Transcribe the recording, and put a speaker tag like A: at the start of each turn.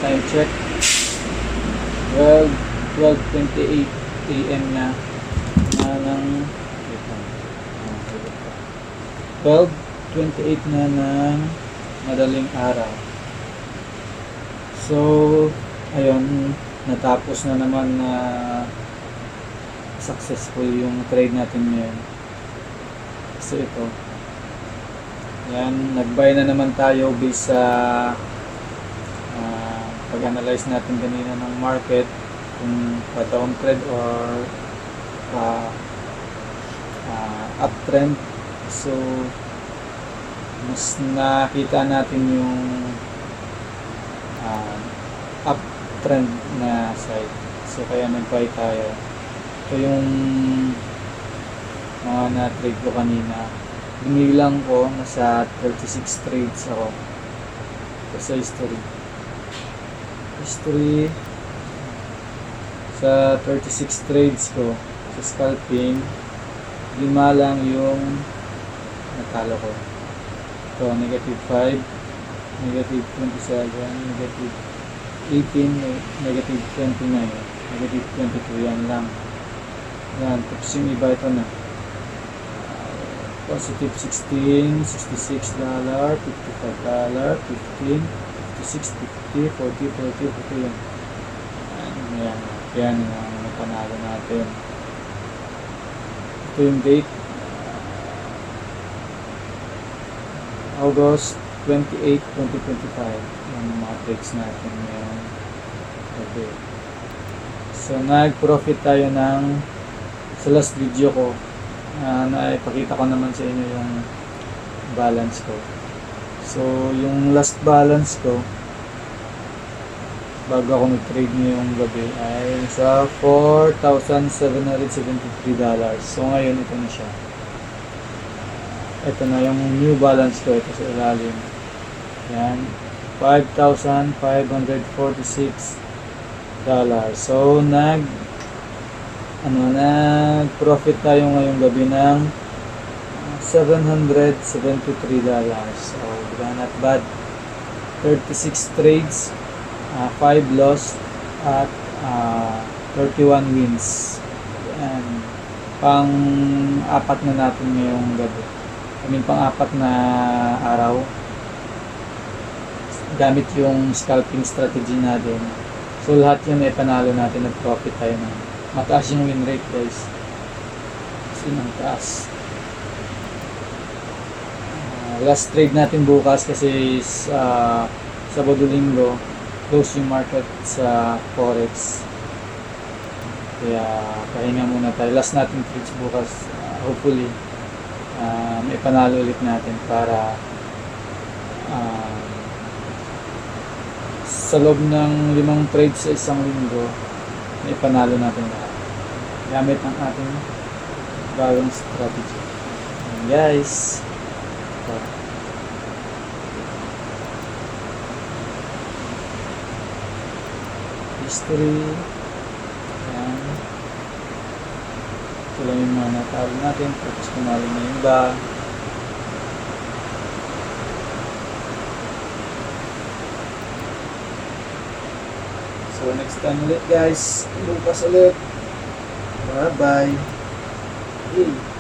A: time check. Well, 12:28 AM na ng 12:28 na ng madaling araw. So, ayun, natapos na naman na successful yung trade natin ngayon. So ito, yan, nag-buy na naman tayo based sa pag-analyze natin kanina ng market, kung pa-downtrend or uptrend. So mas nakita natin yung uptrend na side, so kaya nag-buy tayo. Ito yung mga na-trade ko kanina. Binilang ko, nasa 36 trades ako. Ito sa history sa 36 trades ko sa scalping, 5 lang yung natalo ko. Ito, negative 5, negative 27, negative 18, negative 29, negative 22, yan lang. Yan, tapos yung iba ito na positive 16, $66, $55, 15, 56, 50, 40, 40, 40 yan. Yan ang panalo natin. Ito yung date, August 28, 2025. Yan yung mga trades natin ngayon. Okay. So nag-profit tayo ng, sa last video ko, naipakita ko naman sa inyo yung balance ko. So yung last balance ko bago ako nag-trade ngayong gabi ay sa $4,773. So ngayon ito na siya. Ito na yung new balance ko, ito sa ilalim. Yan, $5,546. So nag-profit tayo ngayong gabi ng $773. So not bad. 36 trades, 5 loss at 31 wins. Yan, pang-apat na natin ngayong gabi. Pang-apat na araw gamit yung scalping strategy natin. So lahat yun ay panalo natin, nag-profit tayo ng mataas yung win rate, guys. Kasi ang taas. Last trade natin bukas kasi Sabado Linggo close yung market sa Forex, kaya pahinga muna tayo. Last natin trades bukas, hopefully may panalo ulit natin para sa loob ng 5 trades sa isang linggo may panalo natin lahat gamit ang ating bagong strategy. And guys, history, yan, ito lang yung mga natalo natin, tapos panalo na yung iba. So next time ulit, guys, bukas ulit. Bye bye. Hey.